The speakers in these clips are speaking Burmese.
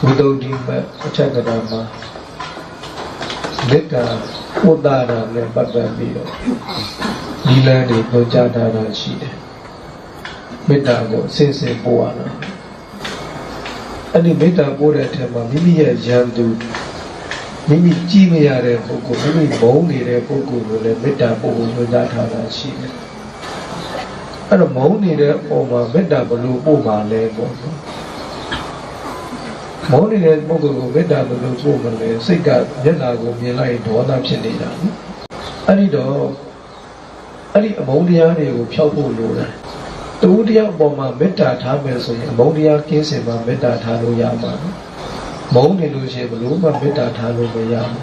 Without him, Chakadama, Lita, Udara, Batamio, Nilani, Nojada, she, Metago, Sense Boana. And the Meta Boda Tema, Mimi Jandu, Mimi Jimia, Boko, Mimi Boni, Boko, Meta Bogo, Nojada, she. And a Moni, Oma, Meta Bolu, Oma, Lebo. Morning at Mogo, Meta Bolu, woman, Sika, Yanago, Milai, Dona Chinida. Anido, Ani Amonia, Chapo Luna. The Udia Boma, Meta Tamas, Amonia, Kisima, Meta Tano Yama. Moni Lucia, Luma, Meta Tano Yama.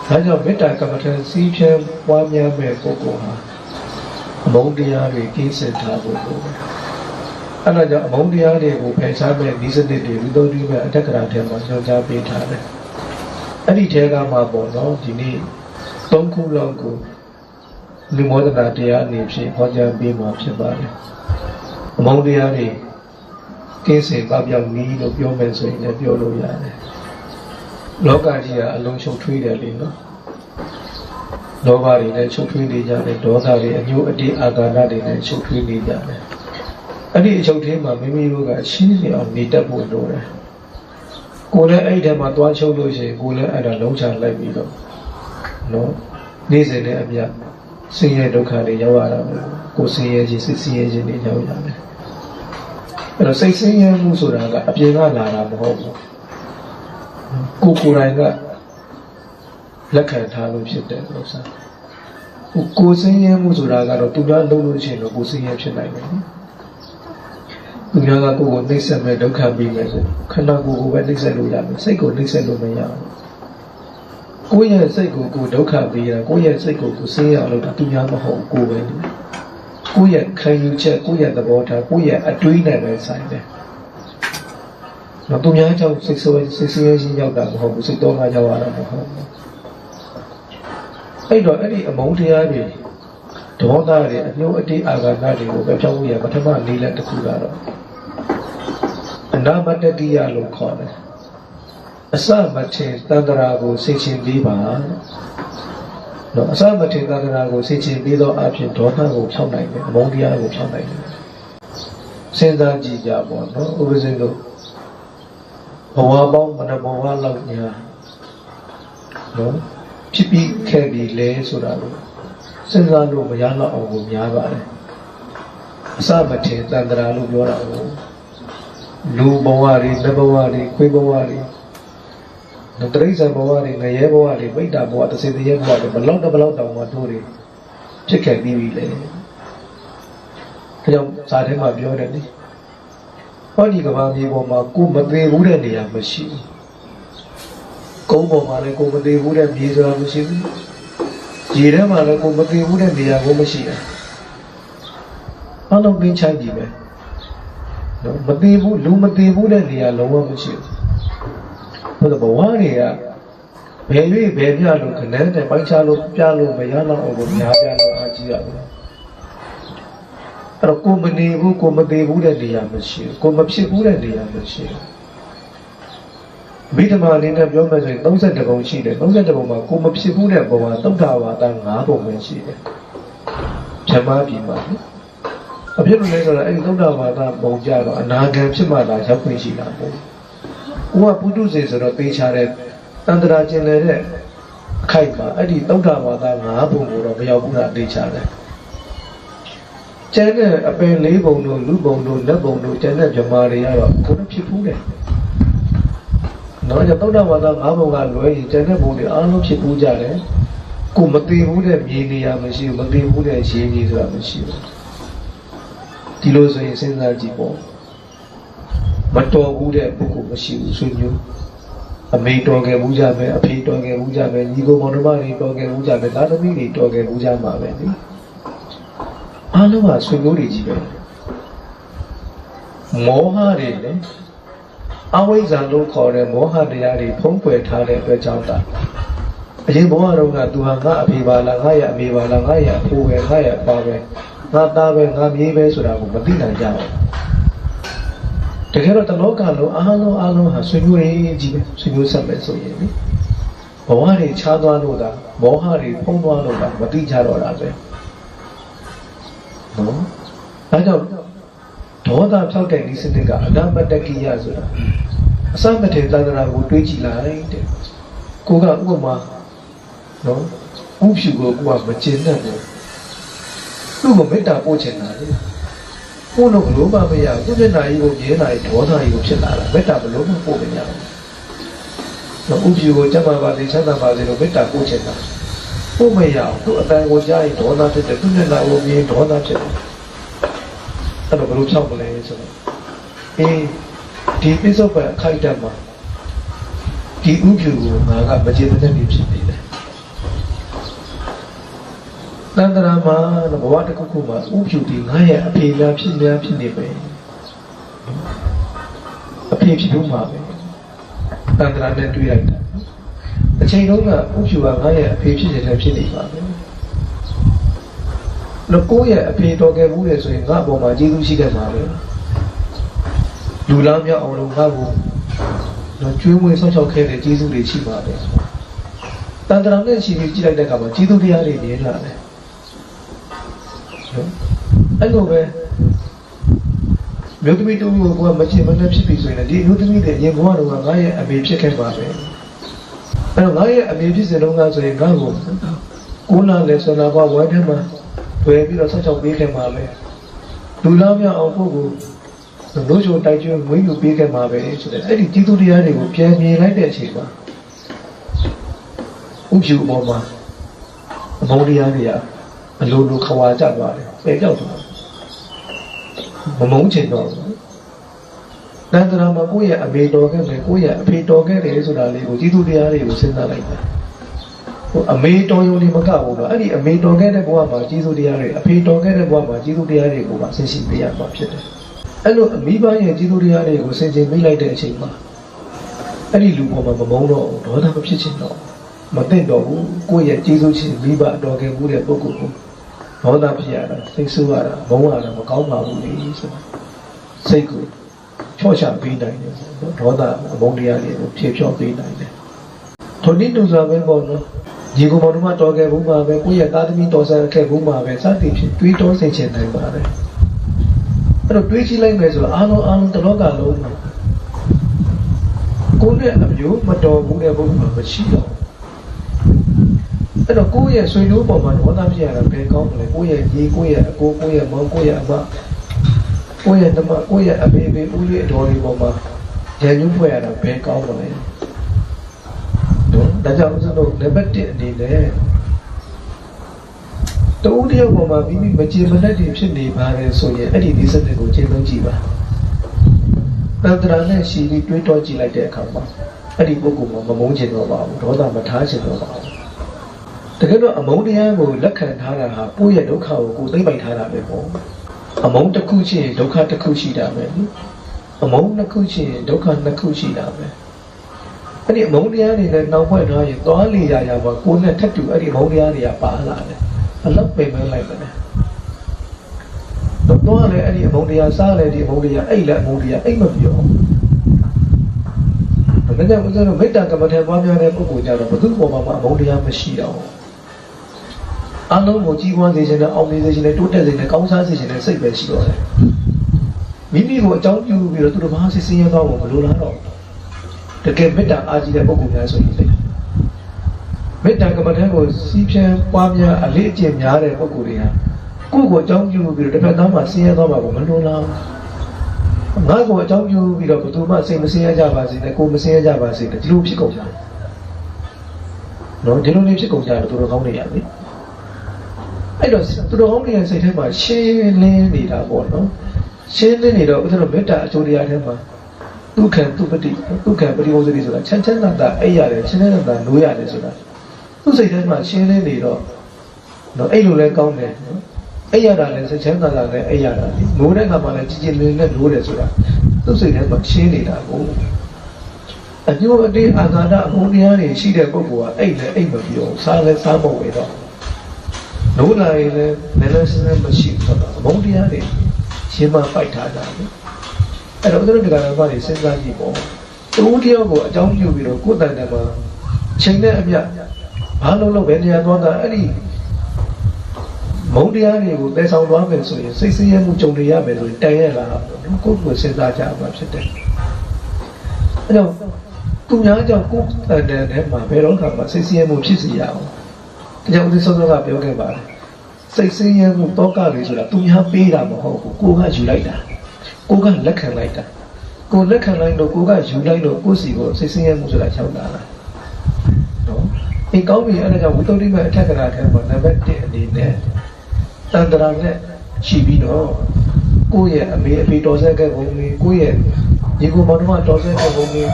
Haja Meta Kamatan, Sichem, Wamia, Mekoha. Amonia, Kiss Tabo. Another Amonia, who pays up and visited the widow, attack at him on your beta. Any tega marble, Gini, Tonku Longo, no more than that, they are named Hoja beam of Shabari. Among the Ari, Casey, Babia, me, of your men saying that you're loyal. Logagia alone shall treat a little. Nobody that should treat each other, Dotari, and you a day Aganadi that should treat each other. And he showed him a Mimi Yoga, she on the double door. Gula ate him at one show, Gula and a long child like me. No, this is the Abia. See a Dokari Yawara, go see a GCC in Yawara. And I say, see a Musuraga, a Piana Lara, home. Kukuranga Lakatalo shit there, Rosa. Go see a Musuraga, or to not know the go see a Chennai. Young go next time, don't come be measured. Cannot go when next time, say go next time, go and say go, don't come be go and say go, say out of the young home, go in. Go yet, can you check, go at the water, go yet, a doing that inside there. Not to me, 6 years in your home, so don't have your home. I don't any amount the area. Don't die, no idea I got nothing over Jawia, but I'm not needed to cool out. And now, but the dialogue corner. A son but change Tandarago, Sitchin Diva. No, a son but change Tandarago, Sitchin Bido option, daughter will sound like among the other will sound like Since that G Jabon, no, Uzingo. Hawabong, Manamoa, love ya. No, Chippy Cabby lay Sudaro. Since I know Mayana or Yava. A son but change Tandarago, Yora. Lu Bawari, Nabawari, Quibawari. The Teresa Bawari, Nayabawari, wait up what to say the Yabawari, but long about the Maturi. Check at me. Young Sadema Biorani. What do you go on the Woma, Kumba, wooden the machine? Kobo Mane, Kumba, the wooden diesel machine. Jirama, Kumba, the wooden the machine. How long been Chinese? No, but they would Lumatibu and the lower machine. But the Bawaria, baby, baby, I look and then by Chalo, Jalo, Bayana, or Yabano, Ajia. A Kumanibu, Kumatibu and the machine, Kumapsibu and the machine. Bitaman in a Yoman, those at the Bochide, those at the Boma, Kumapsibu and Boma, Tokawa, and Nabo machine. Chamabi. A few later, I don't know about Bojaro, and I can see my life up with China. What produces a page at under a general Kaima, I did not know about Nabu or Yabuna de China. China, a pen label, no Lubo, no Nabo, no China, Jamaria, couldn't she put it? No, you don't know about Nabu and Loy, China, the Arnold Chipuja, Kumati would have Yedia machine, but they would have changed the machine. Kilos in Senzajibo. But to would have book machine soon you. A maid dog a Bujabe, a pay dog a Bujabe, you go Monomari dog a Bujabe, not a mini dog a Bujama. Alova Swiguriji. Moha Rene. Always a low corner, Moha Diari, Pompe Tare, Pechanta. Jiboaronga to Hanga, Pivalangaya, Vivalangaya, who were higher, Babe. Not that when I'm here, so I will be a job. တကယ်တော့တလောကလုံးအားလုံးဟာဆွေမျိုးရေးကြီးပဲဆွေမျိုးဆက်ပဲဆိုရင်လေဘဝတွေခြားသွားလို့လားမောဟတွေဖုံးသွားလို့လားမသိကြတော့တာပဲနော်အဲကြောင့်ဒေါသဖြောက်တဲ့ဒီစနစ်ကအနမတကိယဆိုတာအစမထေသန္တရာကိုတွေးကြည့်လိုက်တဲ့ကိုကဥပမာနော်ဥဖြူကိုကိုကမကျင်တတ်ဘူးသူ့ကိုမေတ္တာပို့ချင်တာလေပို့လို့ဘလို့မမရဘူးသူမျက်နှာကြီးကိုမြင်လာရင်ဒေါသကြီးကိုဖြစ်လာတာမေတ္တာဘလို့မပို့မရဘူးနော်ဥဖြူကိုကျမ်းမာပါစေချမ်းသာပါစေလို့မေတ္တာပို့ချင်တာပို့မရဘူးသူအတန်ကိုကြားရင်ဒေါသဖြစ်တယ်သူမျက်နှာကိုမြင်ဒေါသဖြစ်တယ်အဲ့တော့ဘလို့ဖြောက်မလဲဆိုတော့ဒီပိဿုပ္ပံအခိုက်အတန့်မှာဒီဥဖြူကိုငါကမကျေနပ်နေဖြစ်နေတယ်တန်တရာမှာဘဝတစ်ခုမှာဥဖြူဒီငါရဲ့အဖေများဖြစ်နေပဲအဖေဖြစ်လို့မှာပဲတန်တရာနဲ့တွေ့လိုက်တာအချိန်တုန်းကဥဖြူကငါရဲ့အဖေဖြစ်နေတယ်ဖြစ်နေပါပဲလို့ကိုယ့်ရဲ့အဖေတော်ခဲ့ဘူးလေဆိုရင်ငါ့အပေါ်မှာကျေးဇူးရှိခဲ့မှာပဲလူလားမြောက်အောင်လို့ငါ့ကိုတော့ကျွေးမွေးဆောက်ရှောက်ခဲ့တဲ့ကျေးဇူးတွေရှိပါပဲတန်တရာနဲ့ရှိပြီးကြည့်လိုက်တဲ့အခါမှာကျေးဇူးတရားတွေမြင်လာတယ်အဲ့လိုပဲမြို့သမီးတို့ကိုမချင်မနဲ့ဖြစ်ပြီဆိုရင်ဒီမြို့သမီးတွေရင်ဘဝတော့ငါရဲ့အမေဖြစ်ခဲ့ပါပဲအဲ့တော့ငါရဲ့အမေဖြစ်စဉ်လုံးကဆိုရင်ငါ့ကိုကိုလာလဲဆိုတော့ဝိုင်းထဲမှာတွေ့ပြီးတော့ဆောက်ရှောက်ပေးခဲ့ပါပဲလူလားမြောက်အောင်ဖို့ကိုလို့ချိုတိုက်ကျွေးမွေးယူပေးခဲ့မှာပဲဆိုတဲ့အဲ့ဒီကျေးဇူးတရားတွေကိုပြန်မြင်လိုက်တဲ့အချိန်မှာဥဖြူပေါ်မှာအမောတရားတွေအလိုလိုခွာကြသွားတယ်ပယ်ကြောက်သွားမမုန်းချင်တော့ဘူးတန်တရာမှာကိုယ့်ရဲ့အမေတော်ခဲ့မယ်ကိုယ့်ရဲ့အဖေတော်ခဲ့တယ်ဆိုတာလေးကိုကျေးဇူးတရားတွေကိုစဉ်းစားလိုက်တာဟိုအမေတော်ရုံနဲ့မကဘူးတော့အဲ့ဒီအမေတော်ခဲ့တဲ့ဘဝမှာကျေးဇူးတရားတွေအဖေတော်ခဲ့တဲ့ဘဝမှာကျေးဇူးတရားတွေကိုပါဆင်ခြင်ပေးရမှာဖြစ်တယ်အဲ့လိုအမိဘရဲ့ကျေးဇူးတရားတွေကိုဆင်ခြင်ပေးလိုက်တဲ့အချိန်မှာအဲ့ဒီလူပေါ်မှာမမုန်းတော့ဒေါသမဖြစ်ချင်တော့မသိတော့ဘူးကိုယ့်ရဲ့ကျေးဇူးရှင်မိဘတော်ခဲ့မှုတဲ့ပုဂ္ဂိုလ်ကိုဒေါသဖြစ်ရတာစိတ်ဆိုးရတာမုန်းရတာမကောင်းပါဘူးလေဆိုတာစိတ်ကိုချော့ချပေးနိုင်တယ်ဒေါသအမုန်းတရားတွေကိုဖြေဖြောပေးနိုင်တယ်ထိုနည်းတူစွာပဲပေါ့နော်ဒီကုမောင်တို့မှတော်ခဲ့ဘူးမှာပဲကိုယ့်ရဲ့သားသမီးတော်ဆန်ခဲ့ဘူးမှာပဲစသည်ဖြင့်တွေးတောစိတ်ချနိုင်ပါတယ်အဲ့တော့တွေးကြည့်လိုက်မယ်ဆိုတော့အားလုံးတလောကလုံးမှာကိုယ့်ရဲ့အမျိုးမတော်ဘူးတဲ့ဘုရားမရှိတော့အဲ့တော့ကိုယ့်ရဲ့ဆွေမျိုးပေါ်မှာဒေါသဖြစ်ရတာဘယ်ကောင်းမလဲကိုယ့်ရဲ့ညီကိုယ့်ရဲ့အကိုကိုယ့်ရဲ့မောင်ကိုယ့်ရဲ့အမကိုယ့်ရဲ့တမကိုယ့်ရဲ့အမေဦးလေးအတော်လေးပေါ်မှာရန်ညှိုးဖွဲ့ရတာဘယ်ကောင်းမလဲဒါကြောင့်ဦးဇင်းတို့နံပါတ်1အနေနဲ့တူတယောက်ပေါ်မှာမိမိမကျေမနပ်တွေဖြစ်နေပါတယ်ဆိုရင်အဲ့ဒီဒီစနစ်ကိုချိန်လုံးကြည့်ပါတန်တရာနဲ့ရှိပြီးတွေးတောကြည့်လိုက်တဲ့အခါမှာအဲ့ဒီပုဂ္ဂိုလ်မှာမမုန်းချင်တော့ပါဘူးဒေါသမထားချင်တော့ပါဘူးတကယ်တော့အမုန်းတရားကိုလက်ခံထားတာဟာကိုယ့်ရဲ့ဒုက္ခကိုကိုယ်သိမ့်ပိုက်ထားတာပဲပေါ့အမုန်းတစ်ခုချင်းဒုက္ခတစ်ခုရှိတာပဲအမုန်းနှစ်ခုချင်းဒုက္ခနှစ်ခုရှိတာပဲအဲ့ဒီအမုန်းတရားတွေနဲ့နှောင်ဖွဲ့ထားရင်သွားလေရမှာကိုယ်နဲ့ထပ်တူအဲ့ဒီအမုန်းတရားတွေကပါလာတယ်အလောက်ပဲမဲလိုက်တယ်တော့လည်းအဲ့ဒီအမုန်းတရားစားလည်းဒီအမုန်းတရားအဲ့လည်းအမုန်းတရားအိတ်မပြောဒါကြောင့်ဦးဇင်းတို့မေတ္တာကမ္မထံပွားများတဲ့ပုဂ္ဂိုလ်ကြတော့ဘုသူ့ပေါ်မှာအမုန်းတရားမရှိတော့အလုံးကိုကြီးပွားစေခြင်းနဲ့အောင်မြင်စေခြင်းနဲ့တိုးတက်စေခြင်းနဲ့ကောင်းစားစေခြင်းနဲ့စိတ်ပဲရှိတော့တယ်မိမိကိုအကြောင်းပြုပြီးတော့သူတို့ဘာစစ်စင်းရတော့မလို့လားတော့တကယ်မေတ္တာအားကြီးတဲ့ပုဂ္ဂိုလ်များဆိုရင်မေတ္တာကမ္မထံကိုစီးဖြန်းပွားများအလေးအကျင့်များတဲ့ပုဂ္ဂိုလ်တွေကကိုယ့်ကိုအကြောင်းပြုပြီးတော့တစ်ဖက်သားမှာဆင်းရဲသွားမှာကိုမလို့လားငါ့ကိုအကြောင်းပြုပြီးတော့ဘယ်သူမှစိတ်မဆင်းရဲကြပါစေနဲ့ကိုယ်မဆင်းရဲကြပါစေနဲ့ဒီလိုဖြစ်ကုန်ကြတယ်နော်ဒီလိုလေးဖြစ်ကုန်ကြတယ်သူတို့ကောင်းနေရပြီအဲ့တော့သူတော်ကောင်းရဲ့စိတ်ထဲမှာရှင်းလင်းနေတာပေါ့နော်ရှင်းလင်းနေတော့ဥစ္စာတော့မေတ္တာအကျိုးတရားထဲမှာဒုက္ခသူပတိဒုက္ခပရိဝဇ္ဇတိဆိုတာချမ်းချမ်းသာသာအဲ့ရတယ်ချမ်းချမ်းသာသာနိုးရတယ်ဆိုတာသူ့စိတ်ထဲမှာရှင်းလင်းနေတော့နော်အဲ့လိုလဲကောင်းတယ်နော်အဲ့ရတာလဲစိတ်ချမ်းသာသာနဲ့အဲ့ရတာလေနိုးတဲ့ခါမှာလဲကြည်ကြည်လင်းလင်းနိုးတယ်ဆိုတာသူ့စိတ်ထဲမှာရှင်းနေတာကိုအကျိုးအတေးအာဃာတအမှုတရားတွေရှိတဲ့ပုဂ္ဂိုလ်ကအဲ့လဲအဲ့မပြောစားလဲစားဖို့ပဲတော့နိုးလာရင်လည်းလည်းစမ်းမရှိဘူးဆိုတော့အမုန်းတရားတွေရှင်းမပိုက်ထားတာလေ အဲ့တော့ဦးဇင်းတို့တရားတော်ဘာတွေစဉ်းစားကြည့်ပေါ့တူတယောက်ကိုအကြောင်းပြုပြီးတော့ကိုယ်တိုင်တည်းမှာချိန်နဲ့အမြတ်ဘာလို့ပဲနေရာသွားတာအဲ့ဒီမုံတရားတွေကိုတည်ဆောင်သွားမယ်ဆိုရင်စိတ်ဆင်းရဲမှုကြုံရမယ်ဆိုရင်တန်ရလာကိုယ့်ကိုစဉ်းစားကြမှာဖြစ်တယ်အဲ့တော့သူများကြောင့်ကိုယ်တန်တဲ့ထဲမှာဘယ်တော့မှစိတ်ဆင်းရဲမှုဖြစ်စီရအောင်ဒါကြောင့်ဦးဇင်းစောစောကပြောခဲ့ပါတယ်စိတ်ဆင်းရဲမှုတောကတွေဆိုတာသူများပေးတာမဟုတ်ဘူးကိုယ်ကယူလိုက်တာကိုယ်ကလက်ခံလိုက်တာကိုယ်လက်ခံလိုက်တော့ကိုယ်ကယူလိုက်တော့ကိုယ်စီကိုစိတ်ဆင်းရဲမှုဆိုတာရောက်လာတာနော်ဒီကောင်းပြီအဲ့ဒါကြောင့်ဝိသုဒ္ဓိမအထက်ကရာထဲမှာနံပါတ်1အနေနဲ့တန်တရာနဲ့ရှိပြီးတော့ကိုယ့်ရဲ့အမေအဖေတော်ဆက်ခဲ့ပုံလေးကိုယ့်ရဲ့ညီကိုမောင်နှမတော်ဆက်ခဲ့ပုံလေး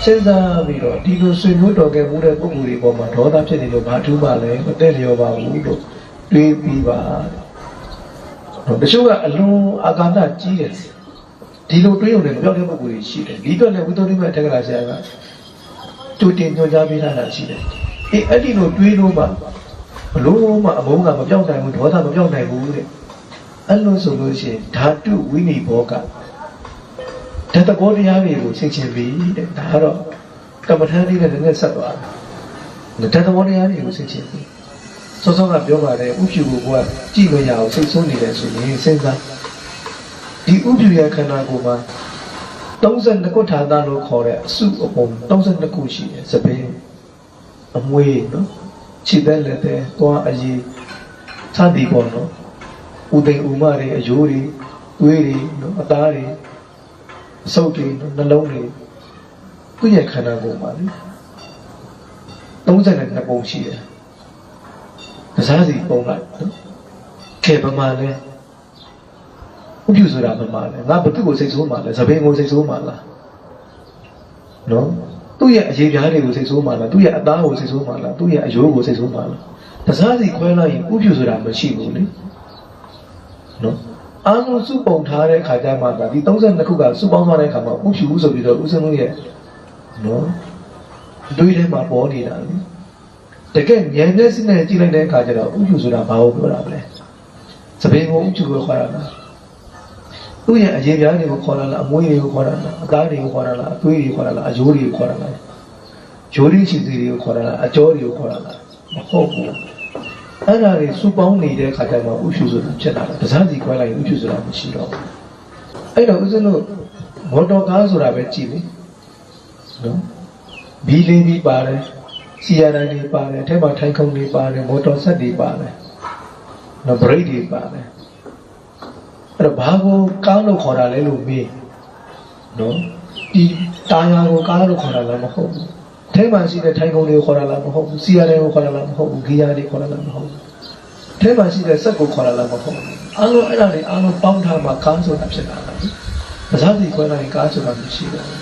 စဉ်းစားပြီးတော့ဒီလိုဆွေမျိုးတော်ခဲ့မှုတဲ့ပုဂ္ဂိုလ်တွေပေါ်မှာဒေါသဖြစ်နေလို့ဘာထူးမှလဲမတည့်လျော်ပါဘူးလို့တွေးပြီးပါတချို့ကအလွန်အာဃာတကြီးတယ်ဒီလိုတွေးရုံနဲ့မပြောက်တဲ့ပုဂ္ဂိုလ်တွေရှိတယ်ဒီတော့လည်းဝိသုဒ္ဓိမအထက်ကရာဆရာကတူတင်ညွှန်ကြားပေးတာရှိတယ်အဲ့ဒီလိုတွေးလို့မှဘလို့မှအမုန်းကမပြောက်နိုင်ဘူးဒေါသမပြောက်နိုင်ဘူးတဲ့အဲ့လိုဆိုလို့ရှိရင်ဓာတုဝိနိဘောကဓာတ်ကောတရားတွေကိုသိချင်းပြီးတဲ့ဒါကတော့ကမ္မထာလေးနဲ့လည်းဆက်သွားတယ်ဓာတ်ကောတရားတွေကိုသိချင်းပြီးစောစောကပြောပါတယ်ဥပြုကိုကကြည့်လို့ရအောင်စိတ်ဆိုးနေတယ်ဆိုရင်စဉ်းစားဒီဥပြုရဲ့ခန္ဓာကိုယ်မှာ32ခုဌာနလို့ခေါ်တဲ့အစုအပုံ32ခုရှိတယ်စပင်းအမွေးနော်ခြေသက်လက်သက်သွားအရေးစသည်ပေါ့နော်ဥသိမ်ဥမတွေအယိုးတွေသွေးတွေနော်အသားတွေအဆုပ်တွေနှလုံးတွေသူ့ရဲ့ခန္ဓာကိုယ်မှာလေ32ပုံရှိတယ်ကစားစီပုံလိုက်နော်ခေပမာလဲဥပြုဆိုတာပမာလဲငါဘသူ့ကိုစိတ်ဆိုးမှလဲသပင်ကိုစိတ်ဆိုးမှလားနော်သူ့ရဲ့အရေးပြားတွေကိုစိတ်ဆိုးမှလားသူ့ရဲ့အသားကိုစိတ်ဆိုးမှလားသူ့ရဲ့အယိုးကိုစိတ်ဆိုးမှလားကစားစီခွဲလိုက်ရင်ဥပြုဆိုတာမရှိဘူးလေနော်အားလုံးစုပုံထားတဲ့ခါကျမှသာဒီ32ခုကစုပေါင်းသွားတဲ့ခါမှာဥပြုဆိုပြီးတော့ဥစဉ်လို့ရဲ့နော်တွေးထဲမှာပေါ်နေတာလေတကယ်ဉာဏ်နဲ့စိနဲ့ကြည့်လိုက်တဲ့အခါကျတော့ဥပြုဆိုတာဘာကိုပြောတာလဲသပင်ကိုဥပြုကိုခေါ်တာလားသူ့ရဲ့အရေးပြားတွေကိုခေါ်တာလားအမွှေးတွေကိုခေါ်တာလားအသားတွေကိုခေါ်တာလားအသွေးတွေကိုခေါ်တာလားအယိုးတွေကိုခေါ်တာလားရိုးရင်းချီစီတွေကိုခေါ်တာလားအကြောတွေကိုခေါ်တာလားမဟုတ်ဘူးအဲ့ဒါတွေစုပေါင်းနေတဲ့အခါကျတော့ဥပြုဆိုတာဖြစ်လာတယ်တစားစီခွဲလိုက်ရင်ဥပြုဆိုတာမရှိတော့ဘူးအဲ့တော့ဦးဇင်းတို့မော်တော်ကားဆိုတာပဲကြည့်လေနော်ဘီလေးပြီးပါတယ်စီယာတိုင်းတွေပါတယ်အထက်မှာထိုင်ခုံတွေပါတယ်မော်တော်ဆက်တွေပါတယ်နော်ဘရိတ်တွေပါတယ်အဲ့တော့ဘာကိုကားလို့ခေါ်တာလဲလို့မေးနော်ဒီတာယာကိုကားလို့ခေါ်တာလည်းမဟုတ်ဘူးအထက်မှာရှိတဲ့ထိုင်ခုံတွေကိုခေါ်တာလည်းမဟုတ်ဘူးစီယာတိုင်းကိုခေါ်တာလည်းမဟုတ်ဘူးဂီယာတွေခေါ်တာလည်းမဟုတ်ဘူးအထက်မှာရှိတဲ့စက်ကိုခေါ်တာလည်းမဟုတ်ဘူးအားလုံးအဲ့ဒါတွေအားလုံးပေါင်းထားမှကားဆိုတာဖြစ်လာတာပဇာတိခွဲလိုက်ကားဆိုတာမရှိတော့ဘူး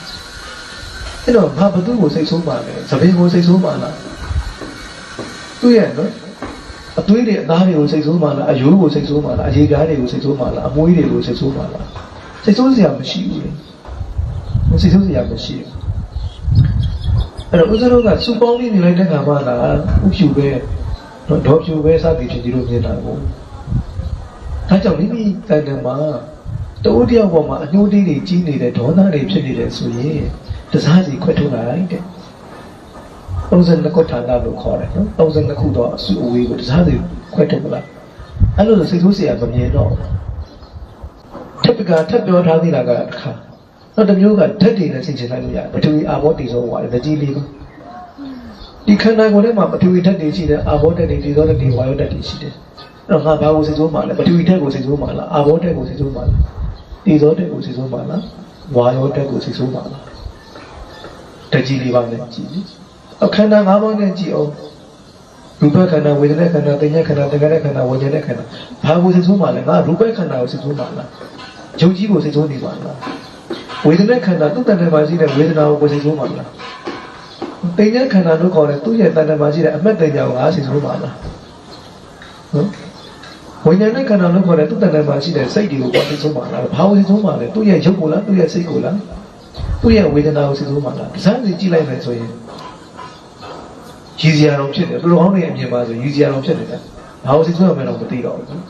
အဲ့တော့ငါဘသူ့ကိုစိတ်ဆိုးပါလဲသပင်ကိုစိတ်ဆိုးပါလားသူ့ရဲ့နော်အသွေးတွေအသားတွေကိုစိတ်ဆိုးပါလားအယိုးကိုစိတ်ဆိုးပါလားအရေပြားတွေကိုစိတ်ဆိုးပါလားအမွှေးတွေကိုစိတ်ဆိုးပါလားစိတ်ဆိုးစရာမရှိဘူးလေစိတ်ဆိုးစရာမရှိဘူးအဲ့တော့ဥစ္စာတို့ကစူပေါင်းပြီးနေလိုက်တဲ့ခါမှလာဥဖြူပဲနော်ဒေါ်ဖြူပဲစသည်ဖြစ်ဒီလိုမြင်တာကိုဒါကြောင့်မိမိတန်တယ်မှာတိုးတယောက်ပေါ်မှာအညှိုးတေးတွေကြီးနေတဲ့ဒေါသတွေဖြစ်နေတယ်ဆိုရင်တစားစီခွဲထုတ်လိုက်တဲ့32ခုဌာနလို့ခေါ်တယ်နော်32ခုတော့အစုအဝေးကိုတစားစီခွဲထုတ်လိုက်အဲ့လိုစိတ်ဆိုးစရာမမြင်တော့ထပ်ပြောထားသေးတာကတစ်ခါနောက်တစ်မျိုးကဓာတ်တွေနဲ့ဆင်ခြင်လိုက်လို့ရတယ်ပထဝီအာဘောတည်ဆုံးပါတယ်တကြီးလေးကိုဒီခန္ဓာကိုယ်ထဲမှာပထဝီဓာတ်တွေရှိတယ်အာဘောဓာတ်တွေဒီသောဓာတ်တွေဝါယောဓာတ်တွေရှိတယ်အဲ့တော့ငါဘာကိုစိတ်ဆိုးမှလဲပထဝီဓာတ်ကိုစိတ်ဆိုးမှလားအာဘောဓာတ်ကိုစိတ်ဆိုးမှလားဒီသောဓာတ်ကိုစိတ်ဆိုးမှလားဝါယောဓာတ်ကိုစိတ်ဆိုးမှလားတကြီးလေးပါနဲ့ကြည့်အခန္ဓာ၅ပါးနဲ့ကြည့်အောင်ရူပခန္ဓာဝေဒနာခန္ဓာသင်္ညာခန္ဓာသင်္ခါရခန္ဓာဝိညာဉ်ခန္ဓာဘာကိုစိတ်ဆိုးမှလဲငါရူပခန္ဓာကိုစိတ်ဆိုးမှလားယုံကြည်ကိုစိတ်ဆိုးနေပါလားဝေဒနာခန္ဓာသူ့တဏ္ဍာမှာရှိတဲ့ဝေဒနာကိုစိတ်ဆိုးမှလားသင်္ညာခန္ဓာလို့ခေါ်တဲ့သူ့ရဲ့တဏ္ဍာမှာရှိတဲ့အမတ်တင်ညာကိုငါစိတ်ဆိုးမှလားနော်ဝိညာဉ်ခန္ဓာလို့ခေါ်တဲ့သူ့တဏ္ဍာမှာရှိတဲ့စိတ်တွေကိုစိတ်ဆိုးမှလားဘာကိုစိတ်ဆိုးမှလဲသူ့ရဲ့ရုပ်ကိုလားသူ့ရဲ့စိတ်ကိုလားသူ့ရဲ့ဝေဒနာကိုစိတ်ဆိုးမှလားဒီစားစီကြည့်လိုက်မယ်ဆိုရင်ရည်စရာတော့ဖြစ်တယ်ဘယ်လိုဟောင်းနေအမြင်ပါဆိုရည်စရာတော့ဖြစ်နေတယ်ဘာလို့စိတ်ဆိုးရမလဲတော့မသိတော့ဘူး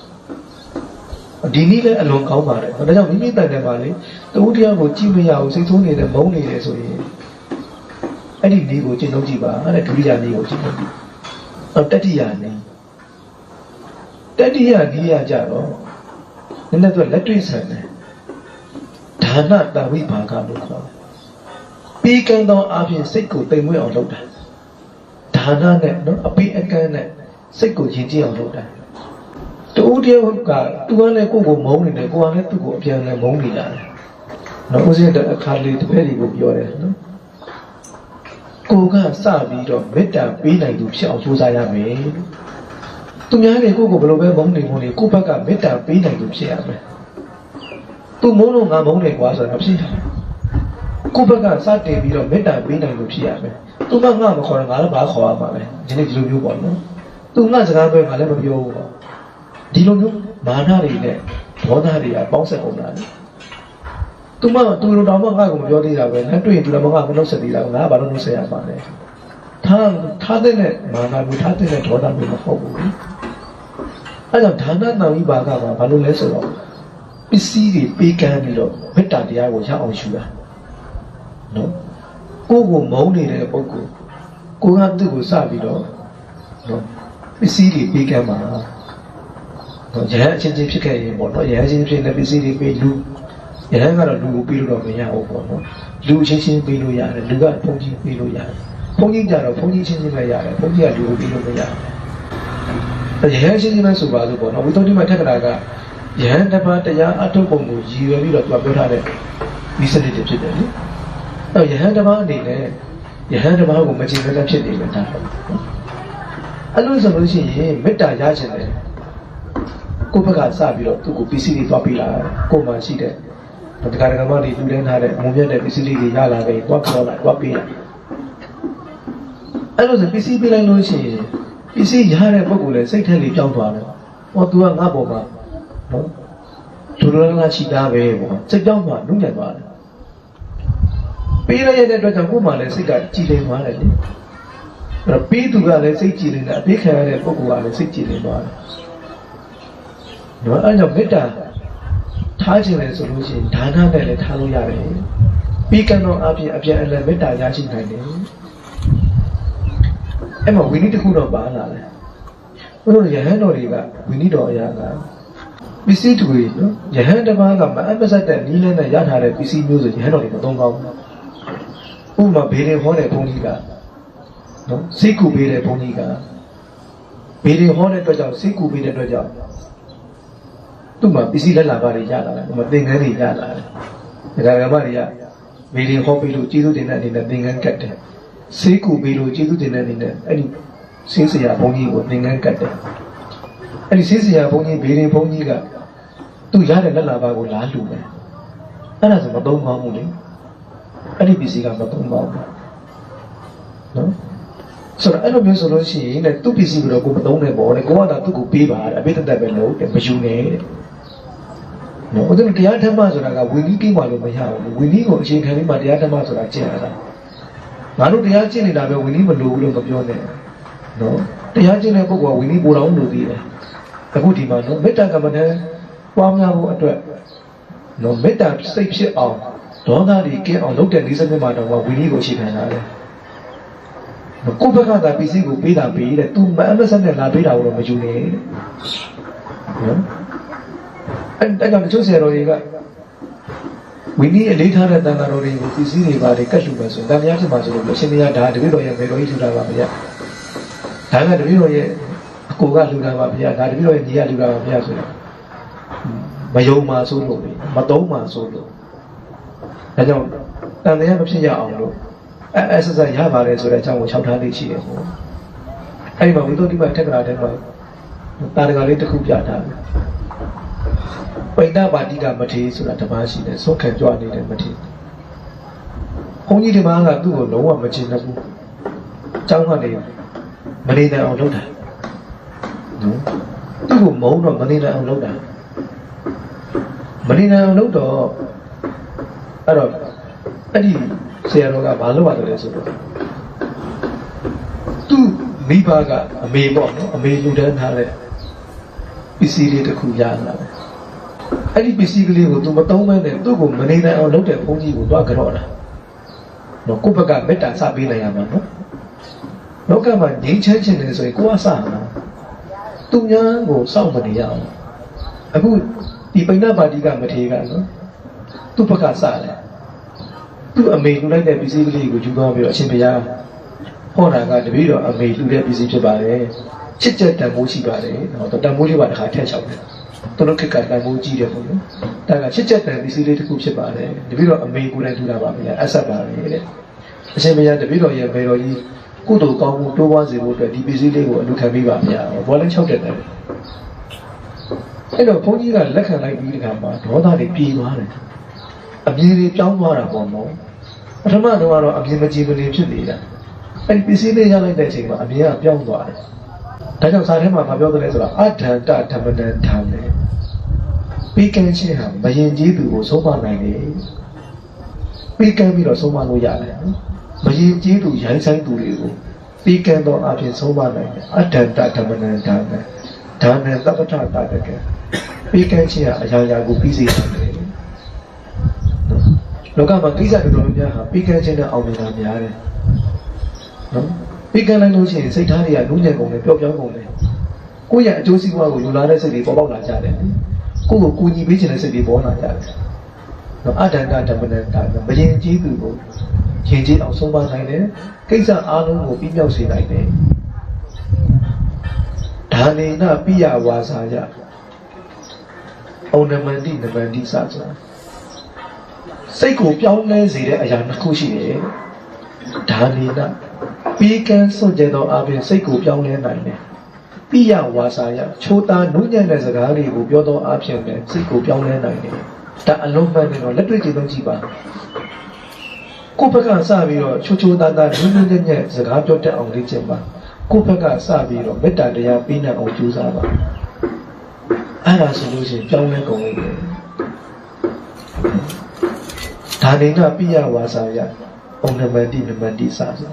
ဒီနည်းလည်းအလွန်ကောင်းပါတယ်ဒါကြောင့်မိမိတိုင်တယ်ပါလေတူတရားကိုကြည့်မရဘူးစိတ်ဆိုးနေတယ်မုန်းနေတယ်ဆိုရင်အဲ့ဒီနည်းကိုကျင့်သုံးကြည့်ပါတဲ့ဒုတိယနည်းကိုကျင့်သုံးကြည့်တတိယနည်းတတိယနည်းရကြတော့နည်းနည်းတော့လက်တွေ့ဆန်တယ်ဒါနတဝိဘာကလို့ခေါ်တယ်ပြီးကံသောအပြင်စိတ်ကိုတိမ်မွေ့အောင်လုပ်တာဒါနနဲ့နော်အပိအကန့်နဲ့စိတ်ကိုယဉ်ကျေးအောင်လုပ်တာတူတယောက်ကသူကလည်းကိုယ့်ကိုမုန်းနေတယ်ကိုကလည်းသူ့ကိုအပြန်လည်းမုန်းနေတာလေနော်ဦးဇင်းတဲ့အခါလေးတစ်ဖက်တွေကိုပြောတယ်နော်ကိုကစပြီးတော့မေတ္တာပေးနိုင်သူဖြစ်အောင်ကြိုးစားရမယ်သူများတွေကိုယ့်ကိုဘယ်လိုပဲမုန်းနေမုန်းနေကိုယ့်ဘက်ကမေတ္တာပေးနိုင်သူဖြစ်ရမယ်သူမုန်းလို့ငါမုန်းတယ်ကွာဆိုတာမဖြစ်ဘူးကိုယ့်ဘက်ကစတင်ပြီးတော့မေတ္တာပေးနိုင်သူဖြစ်ရမယ်သူကငါမခေါ်ရင်ငါလည်းဘာခေါ်ရမှာလဲဒီနေ့ဒီလိုမျိုးပေါ့နော်သူငါစကားပြောငါလည်းမပြောဘူးပေါ့ဒီလိုမျိုးမာနတွေနဲ့ဒေါသတွေကပေါင်းဆက်ကုန်တာလေသူမသူတို့တောင်မှငါ့ကိုမပြောသေးတာပဲလက်တွေ့ရင်သူလည်းမငါမနှုတ်ဆက်သေးတာငါဘာလို့နှုတ်ဆက်ရမှာလဲထားတဲ့မာနမျိုးထားတဲ့ဒေါသမျိုးမဟုတ်ဘူးအဲကြောင့်ဒါနတံဝိပါကမှာဘာလို့လဲဆိုတော့ပစ္စည်းတွေပေးကမ်းပြီးတော့မေတ္တာတရားကိုရအောင်ယူတာနော်ကိုယ်ကိုမုန်းနေတဲ့ပုဂ္ဂိုလ်ကိုကသူ့ကိုစပြီးတော့နော်ပစ္စည်းတွေပေးကမ်းမှာတော့ရဟန်းအချင်းချင်းဖြစ်ခဲ့ရင်ပေါ့နော်ရဟန်းချင်းဖြစ်တဲ့ပစ္စည်းတွေပေးလူရဟန်းကတော့လူကိုပေးလို့တော့မရဘူးပေါ့နော်လူချင်းချင်းပေးလို့ရတယ်လူကဘုန်းကြီးပေးလို့ရတယ်ဘုန်းကြီးကြတော့ဘုန်းကြီးချင်းချင်းပဲရတယ်ဘုန်းကြီးကလူကိုပေးလို့မရတယ်ရဟန်းချင်းချင်းပဲဆိုပါလို့ပေါ့နော်ဝိသုဒ္ဓိမထက်ကရာကရဟန်းတစ်ပါးတရားအထုတ်ပုံကိုရည်ရွယ်ပြီးတော့သူကပြောထားတဲ့ဒီစနစ်တွေဖြစ်တယ်လေအဲ့ရဟန်းတစ်ပါးအနေနဲ့ရဟန်းတစ်ပါးကိုမချင်တဲ့ဖြစ်နေတယ်ဒါအဲ့လိုဆိုလို့ရှိရင်မေတ္တာရခြင်းတယ်ကိုယ့်ဘက်ကစပြီးတော့သူ့ကိုပစ္စည်းတွေသွားပေးလာကိုယ်မှရှိတဲ့တရားဓမ္မတွေလူတိုင်းထားတဲ့အုံမြတ်တဲ့ပစ္စည်းတွေရလာခဲ့သွားခေါ်လာသွားပေးလာအဲ့လိုဆိုပစ္စည်းပေးလိုက်လို့ရှိရင်ပစ္စည်းရတဲ့ပုဂ္ဂိုလ်လည်းစိတ်ထဲလေးကြောက်သွားတယ်ဟော तू ကငါ့ပေါ်မှာနော်သူတို့ကချီတာပဲပေါ့စိတ်ကြောက်သွားနုညံ့သွားတယ်ပေးရတဲ့အတွက်ကြောင့်ကိုယ်မှလည်းစိတ်ကကြည်လင်သွားတယ်လေအဲ့တော့ပေးသူကလည်းစိတ်ကြည်လင်တယ်အပေးခံရတဲ့ပုဂ္ဂိုလ်ကလည်းစိတ်ကြည်လင်သွားတယ်နော်အဲ့ကြောင့်မေတ္တာထားခြင်းလည်းဆိုလို့ရှိရင်ဒါနနဲ့လည်းထားလို့ရတယ်ပြီးကံတော့အပြင်အပြန်အလှန်မေတ္တာရရှိနိုင်တယ်အဲ့မှာဝိနည်းတစ်ခုတော့ပါလာတယ်ဘုရားရဟန်းတော်တွေကဝိနည်းတော်အရာကပစ္စည်းတွေနော်ယဟန်တစ်ပါးကမအပ်မဆက်တဲ့နီးလန်းနဲ့ရထားတဲ့ပစ္စည်းမျိုးဆိုယဟန်တော်တွေမသုံးကောင်းဘူးဥပမာဘေးရင်ဟောတဲ့ဘုန်းကြီးကနော်စိတ်ကူပေးတဲ့ဘုန်းကြီးကဘေးရင်ဟောတဲ့အတွက်ကြောင့်စိတ်ကူပေးတဲ့အတွက်ကြောင့်သူ့မှာပစ္စည်းလက်လာပါတွေရလာတယ်ဥပမာသင်္ကန်းတွေရလာတယ်ဒါကဓမ္မတွေကဘေးရင်ဟောပေးလို့ကျေးဇူးတင်တဲ့အနေနဲ့သင်္ကန်းကတ်တယ်စိတ်ကူပေးလို့ကျေးဇူးတင်တဲ့အနေနဲ့အဲ့ဒီစင်းစရာဘုန်းကြီးကိုသင်္ကန်းကတ်တယ်အဲ့ဒီစင်းစရာဘုန်းကြီးဘေးရင်ဘုန်းကြီးကသူရတဲ့လက်လာပါကိုလားလှူမယ်အဲ့ဒါဆိုမသုံးကောင်းဘူးလေအဲ့ဒီပစ္စည်းကမသုံးကောင်းဘူးနော်ဆိုတော့အဲ့လိုမျိုးဆိုလို့ရှိရင်လည်းသူ့ပစ္စည်းကတော့ကိုမသုံးနဲ့ပေါ့လေကိုကသာသူ့ကိုပေးပါတဲ့အပိတ္တပဲလို့မယူနဲ့တဲ့နော်အဲ့ဒါတရားဓမ္မဆိုတာကဝိနည်းကိမှလို့မရဘူးဝိနည်းကိုအချိန်ခံပြီးမှတရားဓမ္မဆိုတာကျင့်ရတာငါတို့တရားကျင့်နေတာပဲဝိနည်းမလိုဘူးလို့မပြောနဲ့နော်တရားကျင့်တဲ့ပုဂ္ဂိုလ်ကဝိနည်းပိုတော်လို့သိတယ်အခုဒီမှာနော်မေတ္တာကမ္မဋ္ဌာန်းပွားများဖို့အတွက်နော်မေတ္တာစိတ်ဖြစ်အောင်ဒေါသတွေကင်းအောင်လုပ်တဲ့ဒီစနစ်မှာတော့ဝိနည်းကိုအခြေခံထားတယ်။ကိုယ့်ဘက်ကသာပစ္စည်းကိုပေးတာပေးတဲ့သူမအမဆက်နဲ့လာပေးတာကိုတော့မယူနဲ့တဲ့။နော်။အဲ့ကြောင့်တချို့ဆရာတော်တွေကဝိနည်းအလေးထားတဲ့တန်ခါတော်တွေကိုပစ္စည်းတွေပါလေကတ်လှူမယ်ဆိုရင်တန်မြတ်ဖြစ်မှာဆိုလို့အရှင်မရဒါတပည့်တော်ရဲ့မေတော်ကြီးထူတာပါဗျာ။ဒါကတပည့်တော်ရဲ့အကိုကလှူတာပါဗျာဒါတပည့်တော်ရဲ့ညီကလှူတာပါဗျာဆိုတော့မယုံမှဆိုလို့မသုံးမှဆိုလို့ဒါကြောင့်တန်တရားမဖြစ်ရအောင်လို့အဲ့ဆက်ဆက်ရပါတယ်ဆိုတဲ့အကြောင်းကိုခြောက်ထားလေးရှိတယ်ပေါ့အဲ့ဒီမှာဝိသုဒ္ဓိမထက်ကရာထဲမှာတာရကလေးတစ်ခုပြထားတယ်ပိဋကပါတိကမထေဆိုတာတပါးရှိတယ်ဆွတ်ခံကြွနေတဲ့မထေဘုန်းကြီးဒီမှာကသူ့ကိုလုံးဝမချင်ဘူးအကြောင်းကနေမနေနိုင်အောင်လုပ်တာနော်သူ့ကိုမုန်းတော့မနေနိုင်အောင်လုပ်တာမနေနိုင်အောင်လုပ်တော့အဲ့တော့အဲ့ဒီဆရာတော်ကဘာလုပ်ရတယ်လဲဆိုတော့သူ့မိဘကအမေပေါ့နော်အမေလူတန်းထားတဲ့ပစ္စည်းလေးတစ်ခုရလာတယ် အဲ့ဒီပစ္စည်းကလေးကိုသူမသုံးမဲနဲ့သူ့ကိုမနေနိုင်အောင်လုပ်တဲ့ဘုန်းကြီးကိုသွားကြော့တာနော်ကိုယ့်ဘက်ကမေတ္တာစပေးနိုင်ရမှာနော်လောကမှာငြိမ်းချမ်းခြင်းတယ်ဆိုရင်ကိုယ်ကစမှာသူများကိုစောင့်မနေရအောင်အခုဒီပိဏပါတိကမထေရကနော်သူ့ဘက်ကစတယ်သူ့အမေလူလိုက်တဲ့ပစ္စည်းကလေးကိုယူသွားပြီးတော့အရှင်ဘုရားဟောတာကတပည့်တော်အမေလူတဲ့ပစ္စည်းဖြစ်ပါတယ်ချစ်တဲ့တန်ဖိုးရှိပါတယ်နော်တန်ဖိုးလေးပါတစ်ခါထည့်ချောက်တယ်သူတို့ခက်ကတန်ဖိုးကြီးတယ်ပေါ့နော်ဒါကချစ်တဲ့တန်ပစ္စည်းလေးတစ်ခုဖြစ်ပါတယ်တပည့်တော်အမေကိုယ်တိုင်ထူတာပါဗျာအဆက်ပါတယ်တဲ့အရှင်ဘုရားတပည့်တော်ရဲ့မေတော်ကြီးကုသိုလ်ကောင်းမှုတိုးပွားစေဖို့အတွက်ဒီပစ္စည်းလေးကိုအလူခံပေးပါဗျာဘောလည်း၆တက်တယ်အဲ့တော့ဘုန်းကြီးကလက်ခံလိုက်ပြီးဒီကမှာဒေါသတွေပြေးသွားတယ်အပြေတွေပြောင်းသွားတာပေါ့နော်ပထမတော့အပြေမကြည်မလင်ဖြစ်နေတာအဲ့ဒီပစ္စည်းလေးရလိုက်တဲ့အချိန်မှာအပြေကပြောင်းသွားတယ်ဒါကြောင့်စာထဲမှာမပြောသလဲဆိုတော့အထန္တဓမ္မနံထံလေပြီးကန်းခြင်းဟာမယင်ကြီးသူကိုဆုံးမနိုင်တယ်ပြီးကန်းပြီးတော့ဆုံးမလို့ရတယ်မယင်ကြီးသူရိုင်းဆိုင်သူတွေကိုပြီးကန်းတော့အပြင်ဆုံးမနိုင်တယ်အထန္တဓမ္မနံထံလေဒါနဲ့သဗ္ဗထတာတကယ်ပြီးကန်းခြင်းဟာအရာရာကိုပြီးစေတယ်လောကမှာကိစ္စတော်တော်များဟာပြီးကန်းခြင်းနဲ့အောင်မြင်တာများတယ်နော်ပြီးကန်းလိုက်လို့ရှိရင်စိတ်ထားတွေကနူးညံ့ကုန်တယ်ပျော့ပြောင်းကုန်တယ်ကိုယ့်ရဲ့အကျိုးစီးပွားကိုယူလာတဲ့စိတ်တွေပေါ်ပေါက်လာကြတယ်ကိုယ့်ကိုကူညီပေးခြင်းတဲ့စိတ်တွေပေါ်လာကြတယ်နော်အတ္တန္တဓမ္မနံတာမယင်ကြီးသူကိုယင်ကြီးအောင်ဆုံးပါနိုင်တယ်ကိစ္စအားလုံးကိုပြီးမြောက်စေနိုင်တယ်ဒါနေနပိယဝါစာယဩနမန္တိနမန္တိစဆိုတာစိတ်ကိုပြောင်းလဲစေတဲ့အရာနှစ်ခုရှိတယ်ဒါနေနပြီးကန်းစွန့်ကြသောအပြင်စိတ်ကိုပြောင်းလဲနိုင်တယ်ပိယဝါစာယချိုးသားနုညံ့တဲ့စကားတွေကိုပြောသောအပြင်လည်းစိတ်ကိုပြောင်းလဲနိုင်တယ်ဒါအလုံးမှန်တယ်တော့လက်တွေ့ကြည့်လို့ကြည့်ပါကိုယ့်ဘက်ကစပြီးတော့ချိုးသားသားနုညံ့တဲ့စကားပြောတတ်အောင်လေ့ကျင့်ပါကိုယ့်ဘက်ကစပြီးတော့မေတ္တာတရားပေးနိုင်အောင်ကြိုးစားပါအဲ့ဒါဆိုလို့ရှိရင်ပြောင်းလဲကုန်လိမ့်မယ်ဒါနေကပိယဝါစာယဩနမန္တိနမန္တိစဆိုတာ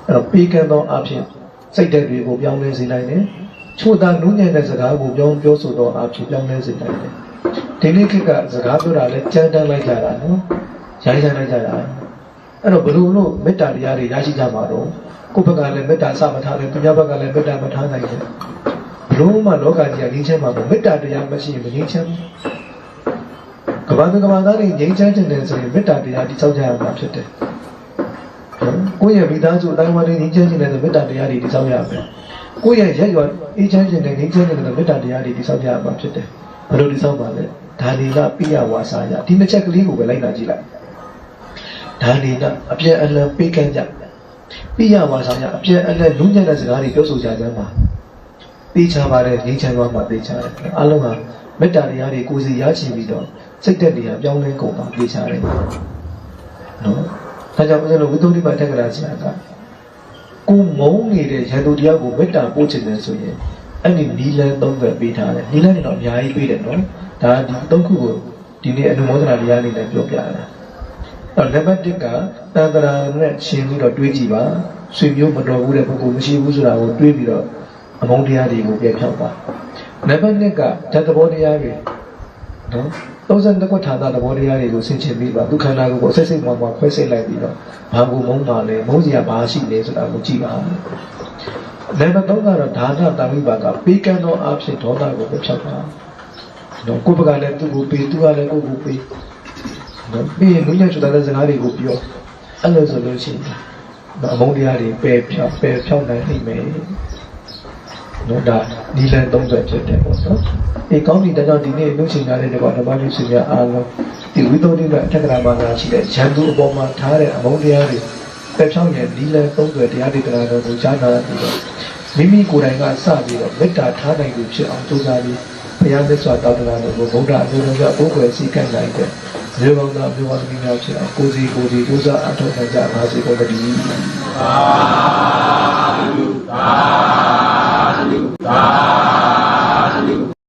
အဲ့တော့ပေးကမ်းသောအဖြစ်စိတ်ဓာတ်တွေကိုပြောင်းလဲစေနိုင်တယ်ချို့သားနုညံ့တဲ့စကားကိုပြောဆိုသောအဖြစ်ပြောင်းလဲစေနိုင်တယ်ဒီနေ့ခေတ်ကစကားပြောတာလဲကြမ်းတမ်းလိုက်ကြတာနော်ရိုင်းဆိုင်လိုက်ကြတာအဲ့တော့ဘယ်လိုလို့မေတ္တာတရားတွေရရှိကြမှာတော့ကိုယ့်ဘက်ကလည်းမေတ္တာစမထားတယ်သူများဘက်ကလည်းမေတ္တာမထားနိုင်ဘူးဘလို့မှလောကကြီးကငြိမ်းချမ်းမှာမဟုတ်မေတ္တာတရားမရှိရင်မငြိမ်းချမ်းဘူးကမ္ဘာသားတွေငြိမ်းချမ်းတဲ့ဆိုရင်မေတ္တာတရားတိဆောက်ကြရမှာဖြစ်တယ်ကိုယ့်ရဲ့မိသားစုအတိုင်းအဝိုင်းငြိမ်းချမ်းခြင်းနဲ့မေတ္တာတရားတွေတိဆောက်ရမယ်ကိုယ့်ရဲ့ရက်ရွာအေးချမ်းခြင်းနဲ့ငြိမ်းချမ်းခြင်းနဲ့မေတ္တာတရားတွေတိဆောက်ကြရမှာဖြစ်တယ်ဘယ်လိုတိဆောက်ပါလဲဒါနေကပိယဝါစာယဒီနှစ်ချက်ကလေးကိုပဲလိုက်နာကြည့်လိုက်ဒါနေကအပြည့်အလံပေးကမ်းကြပိယဝါစာယအပြည့်အလံနုညံ့တဲ့စကားတွေပြောဆိုကြတယ်မှာသိချပါတယ်ငြိမ်းချမ်းသွားမှသိချတယ်အလုံးဟာမေတ္တာတရားတွေကိုယ်စီရရှိပြီးတော့စိတ်သက်တရားပြောင်းလဲကုန်ပါသိချတယ်နော်ဒါကြောင့်ဦးဇင်းတို့ဝိသုဒ္ဓိပတက္ကရာဆရာကကိုမုန်းနေတဲ့ရန်သူတရားကိုမေတ္တာပို့ချင်တယ်ဆိုရင်အဲ့ဒီနီလန်းသုံးပဲပေးထားတယ်နီလန်းတွေတော့အများကြီးပေးတယ်နော်ဒါဒီသုံးခုကိုဒီနေ့အနုမောဒနာတရားလေးနဲ့ပြောပြတာအဲ့နံပါတ်1ကတန်တရာနဲ့ရှင်းပြီးတော့တွေးကြည့်ပါဆွေမျိုးမတော်ဘူးတဲ့ပုဂ္ဂိုလ်မရှိဘူးဆိုတာကိုတွေးပြီးတော့အမုန်းတရားတွေကိုပြဖြောက်ပါနံပါတ်2ကဓာတ်သဘောတရားတွေနော်32ခုဌာနသဘောတရားတွေကိုဆင်ခြင်ပြီးပါဒုက္ခနာကိုစိတ်မှခွဲစိတ်လိုက်ပြီးတော့ဘာကိုမုန်းပါလဲမုန်းစီကဘာရှိလဲဆိုတာကိုကြည့်ပါနံပါတ်3ကတော့ဒါနတာဝိပါကပေးကမ်းသောအဖြစ်ဒေါသကိုပြဖြောက်ပါနော်ကိုယ်ဘက်ကလည်းသူ့ကိုပေးသူကလည်းကိုယ်ကိုပေးနော်ပြီးရင်လူညံ့ချူတဲ့စကားတွေကိုပြောအဲ့လိုဆိုလို့ရှိရင်အမုန်းတရားတွေပယ်ဖြောက်နိုင်နိုင်မယ်နော်ဒါဒီလန်30ဖြစ်တယ်ပေါ့နော်ဒီကောင်းပြီဒါကြောင့်ဒီနေ့လူချင်းများတဲ့ကောဓမ္မပြုရှင်များအားလုံးဒီဝိသုဒ္ဓိမအထက်ကရာမှာရှိတဲ့ရန်သူအပေါ်မှာထားတဲ့အမုန်းတရားတွေပယ်ဖြောက်ရင်ဒီလန်30တရားဒေသနာတော်ကိုကြားနာပြီးတော့မိမိကိုယ်တိုင်ကစပြီးတော့မေတ္တာထားနိုင်သူဖြစ်အောင်ကြိုးစားပြီးဘုရားမြတ်စွာတောင်းတနာတော်ကိုဗုဒ္ဓအကျိုးတော်ကဘုရားကိုစည်းကမ်းနိုင်တဲ့မြေပေါင်းသားမြေပေါင်းသမီးများဖြစ်အောင်ကိုယ်စီကြိုးစားအထောက်ခံကြပါစေကုန်သတည်းသာဓုသာဓုသာ